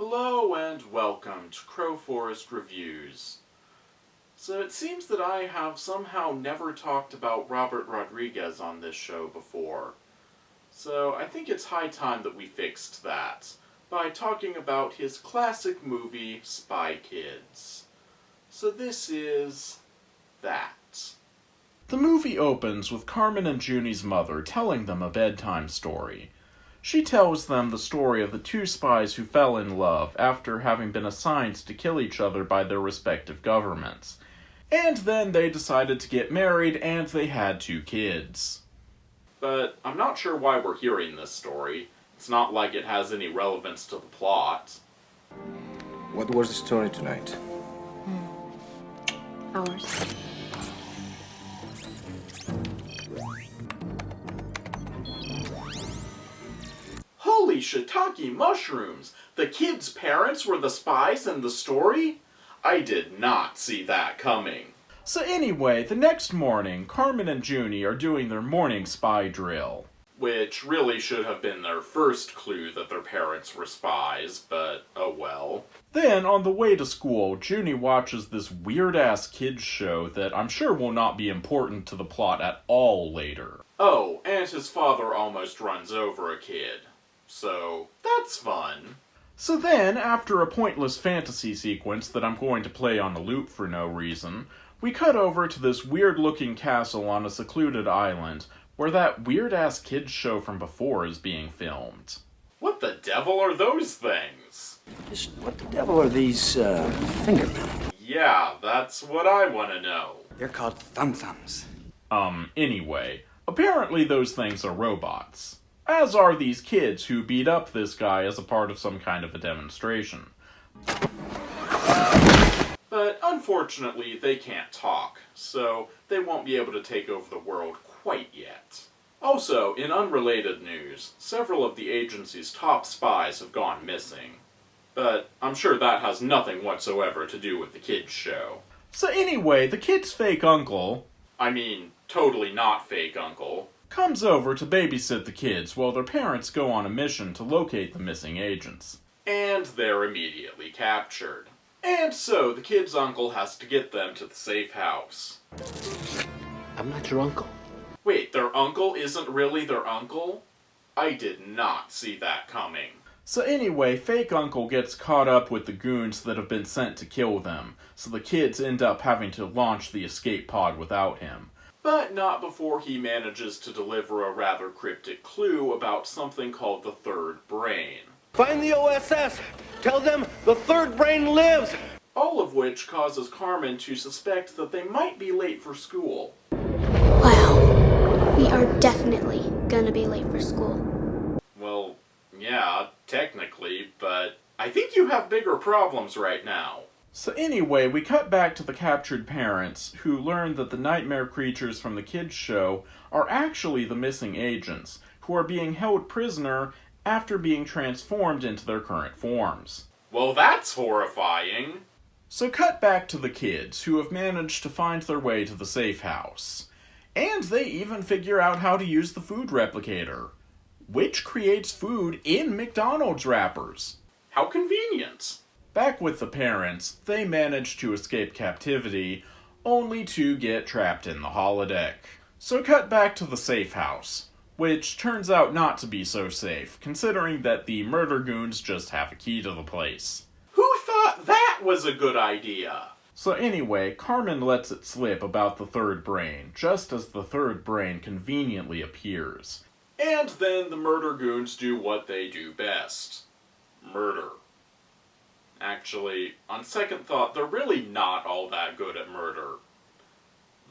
Hello and welcome to Crowforest Reviews. So it seems that I have somehow never talked about Robert Rodriguez on this show before. So I think it's high time that we fixed that by talking about his classic movie, Spy Kids. So this is that. The movie opens with Carmen and Junie's mother telling them a bedtime story. She tells them the story of the two spies who fell in love after having been assigned to kill each other by their respective governments. And then they decided to get married and they had 2 kids. But I'm not sure why we're hearing this story. It's not like it has any relevance to the plot. What was the story tonight? Ours. Holy shiitake mushrooms! The kids' parents were the spies in the story? I did not see that coming. So anyway, the next morning, Carmen and Junie are doing their morning spy drill. Which really should have been their first clue that their parents were spies, but oh well. Then, on the way to school, Junie watches this weird-ass kids show that I'm sure will not be important to the plot at all later. Oh, and his father almost runs over a kid. So, that's fun. So then, after a pointless fantasy sequence that I'm going to play on a loop for no reason, we cut over to this weird-looking castle on a secluded island, where that weird-ass kids show from before is being filmed. What the devil are those things? Just what the devil are these, fingerprints? Yeah, that's what I want to know. They're called thumb-thumbs. Anyway, apparently those things are robots. As are these kids who beat up this guy as a part of some kind of a demonstration. But unfortunately, they can't talk, so they won't be able to take over the world quite yet. Also, in unrelated news, several of the agency's top spies have gone missing. But I'm sure that has nothing whatsoever to do with the kids' show. So anyway, the kid's fake uncle, totally not fake uncle, comes over to babysit the kids while their parents go on a mission to locate the missing agents. And they're immediately captured. And so the kid's uncle has to get them to the safe house. I'm not your uncle. Wait, their uncle isn't really their uncle? I did not see that coming. So anyway, fake uncle gets caught up with the goons that have been sent to kill them, so the kids end up having to launch the escape pod without him. But not before he manages to deliver a rather cryptic clue about something called the third brain. Find the OSS! Tell them the third brain lives! All of which causes Carmen to suspect that they might be late for school. Wow. We are definitely gonna be late for school. Well, yeah, technically, but I think you have bigger problems right now. So anyway, we cut back to the captured parents, who learn that the nightmare creatures from the kids' show are actually the missing agents, who are being held prisoner after being transformed into their current forms. Well, that's horrifying. So cut back to the kids, who have managed to find their way to the safe house. And they even figure out how to use the food replicator, which creates food in McDonald's wrappers. How convenient. Back with the parents, they manage to escape captivity, only to get trapped in the holodeck. So cut back to the safe house, which turns out not to be so safe, considering that the murder goons just have a key to the place. Who thought that was a good idea? So anyway, Carmen lets it slip about the third brain, just as the third brain conveniently appears. And then the murder goons do what they do best. Murder. Actually, on second thought, they're really not all that good at murder.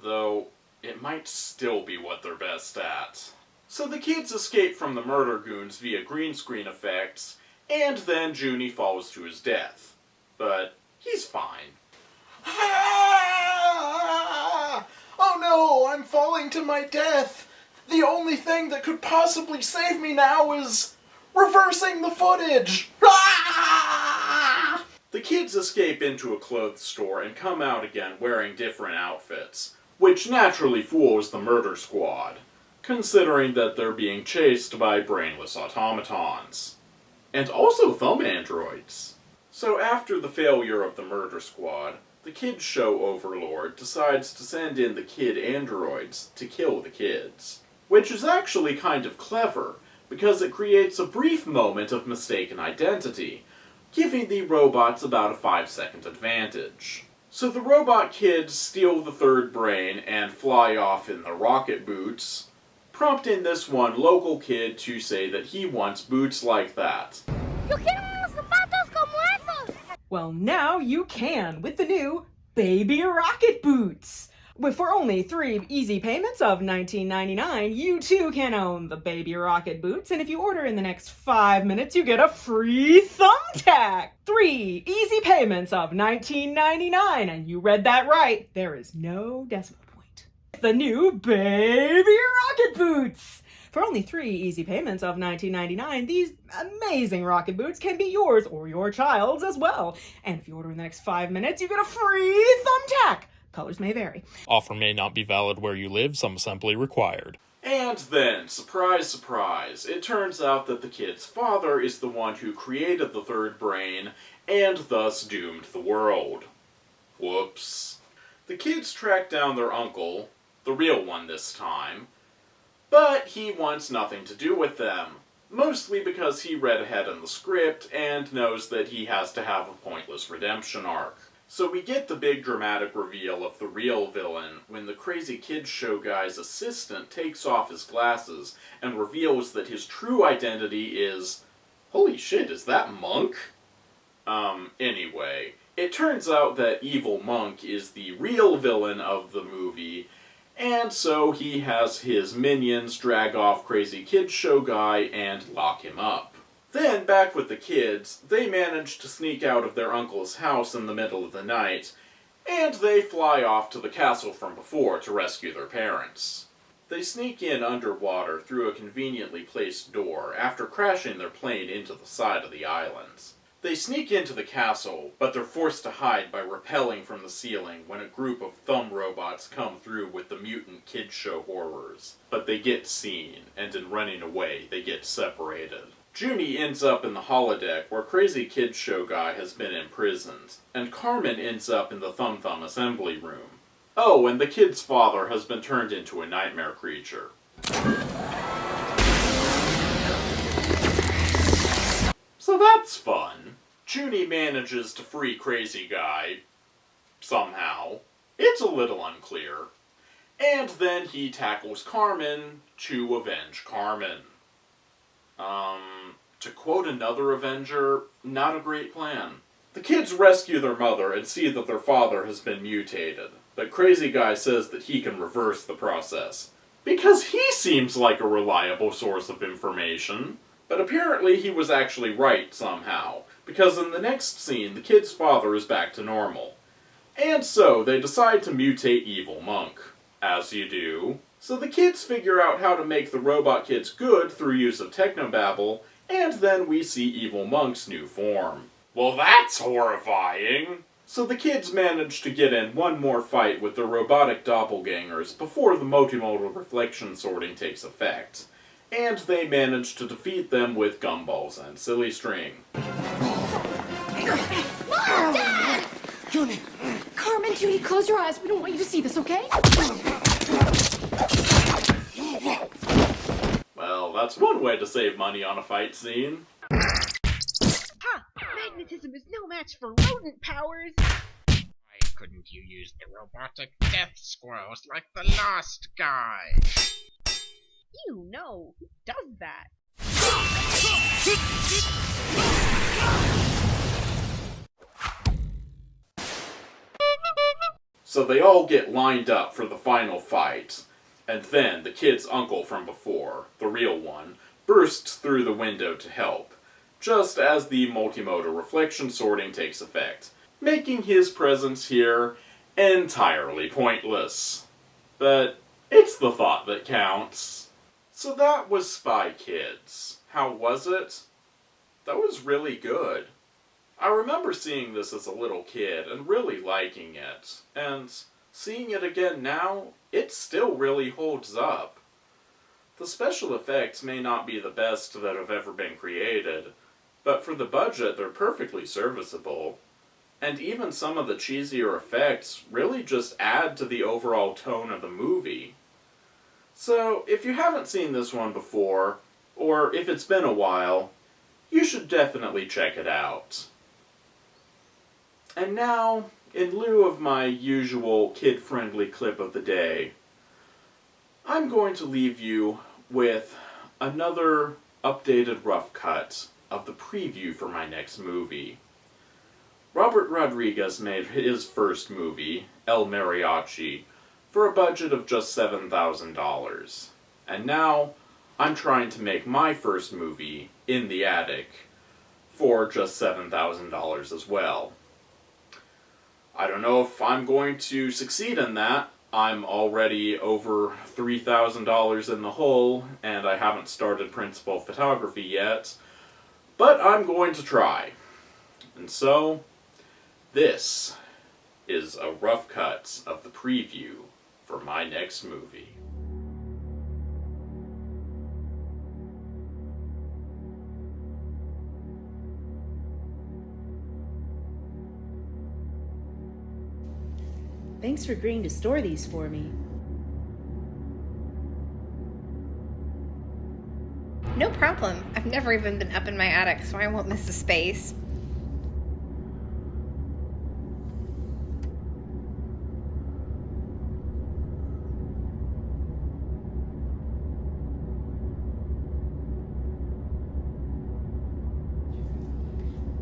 Though, it might still be what they're best at. So the kids escape from the murder goons via green screen effects, and then Junie falls to his death. But he's fine. Ah! Oh no, I'm falling to my death! The only thing that could possibly save me now is reversing the footage! Ah! The kids escape into a clothes store and come out again wearing different outfits, which naturally fools the murder squad, considering that they're being chased by brainless automatons. And also thumb androids. So after the failure of the murder squad, the kids show overlord decides to send in the kid androids to kill the kids. Which is actually kind of clever, because it creates a brief moment of mistaken identity, giving the robots about a 5-second advantage. So the robot kids steal the third brain and fly off in the rocket boots, prompting this one local kid to say that he wants boots like that. ¡Yo quiero unos zapatos como esos! Well, now you can with the new Baby Rocket Boots. For only 3 easy payments of $19.99, you too can own the Baby Rocket Boots, and if you order in the next 5 minutes, you get a free thumbtack! 3 easy payments of $19.99, and you read that right, there is no decimal point. The new Baby Rocket Boots! For only 3 easy payments of $19.99, these amazing rocket boots can be yours or your child's as well. And if you order in the next 5 minutes, you get a free thumbtack! Colors may vary. Offer may not be valid where you live, some assembly required. And then, surprise, surprise, it turns out that the kid's father is the one who created the third brain, and thus doomed the world. Whoops. The kids track down their uncle, the real one this time, but he wants nothing to do with them, mostly because he read ahead in the script and knows that he has to have a pointless redemption arc. So we get the big dramatic reveal of the real villain when the crazy kids show guy's assistant takes off his glasses and reveals that his true identity is... Holy shit, is that Monk? Anyway, it turns out that Evil Monk is the real villain of the movie, and so he has his minions drag off crazy kids show guy and lock him up. Then, back with the kids, they manage to sneak out of their uncle's house in the middle of the night, and they fly off to the castle from before to rescue their parents. They sneak in underwater through a conveniently placed door after crashing their plane into the side of the island. They sneak into the castle, but they're forced to hide by rappelling from the ceiling when a group of thumb robots come through with the mutant kid show horrors. But they get seen, and in running away, they get separated. Junie ends up in the holodeck where Crazy Kid Show Guy has been imprisoned, and Carmen ends up in the Thumb Thumb assembly room. Oh, and the kid's father has been turned into a nightmare creature. So that's fun. Junie manages to free Crazy Guy, somehow. It's a little unclear. And then he tackles Carmen to avenge Carmen. To quote another Avenger, not a great plan. The kids rescue their mother and see that their father has been mutated, but Crazy Guy says that he can reverse the process, because he seems like a reliable source of information. But apparently he was actually right somehow, because in the next scene the kid's father is back to normal. And so they decide to mutate Evil Monk, as you do. So the kids figure out how to make the robot kids good through use of technobabble, and then we see Evil Monk's new form. Well, that's horrifying! So the kids manage to get in one more fight with their robotic doppelgangers before the multimodal reflection sorting takes effect, and they manage to defeat them with gumballs and silly string. Dad! Junie! Carmen, Judy, close your eyes. We don't want you to see this, okay? Well, that's one way to save money on a fight scene. Ha! Magnetism is no match for rodent powers! Why couldn't you use the robotic death squirrels like the last guy? You know, who does that? So they all get lined up for the final fight, and then the kid's uncle from before, the real one, bursts through the window to help, just as the multimodal reflection sorting takes effect, making his presence here entirely pointless. But it's the thought that counts. So that was Spy Kids. How was it? That was really good. I remember seeing this as a little kid and really liking it, and seeing it again now, it still really holds up. The special effects may not be the best that have ever been created, but for the budget, they're perfectly serviceable. And even some of the cheesier effects really just add to the overall tone of the movie. So, if you haven't seen this one before, or if it's been a while, you should definitely check it out. And now, in lieu of my usual kid-friendly clip of the day, I'm going to leave you with another updated rough cut of the preview for my next movie. Robert Rodriguez made his first movie, El Mariachi, for a budget of just $7,000. And now, I'm trying to make my first movie, In the Attic, for just $7,000 as well. I don't know if I'm going to succeed in that. I'm already over $3,000 in the hole, and I haven't started principal photography yet, but I'm going to try. And so, this is a rough cut of the preview for my next movie. Thanks for agreeing to store these for me. No problem. I've never even been up in my attic, so I won't miss a space.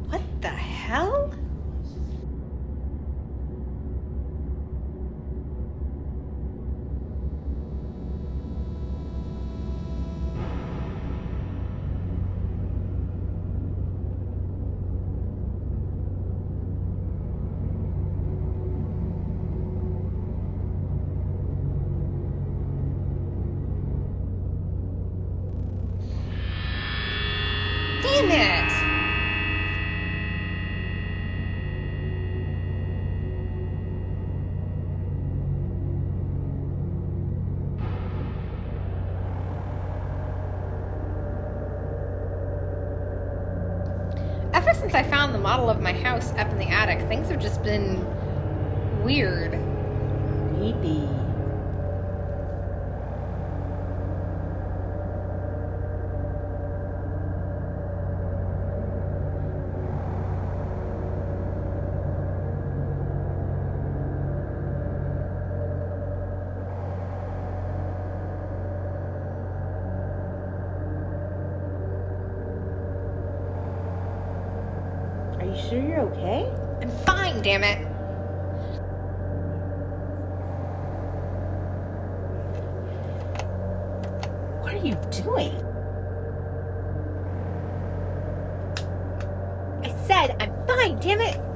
What the hell? Damn it! Ever since I found the model of my house up in the attic, things have just been weird. Creepy. Are you sure you're okay? I'm fine, damn it. What are you doing? I said I'm fine, damn it.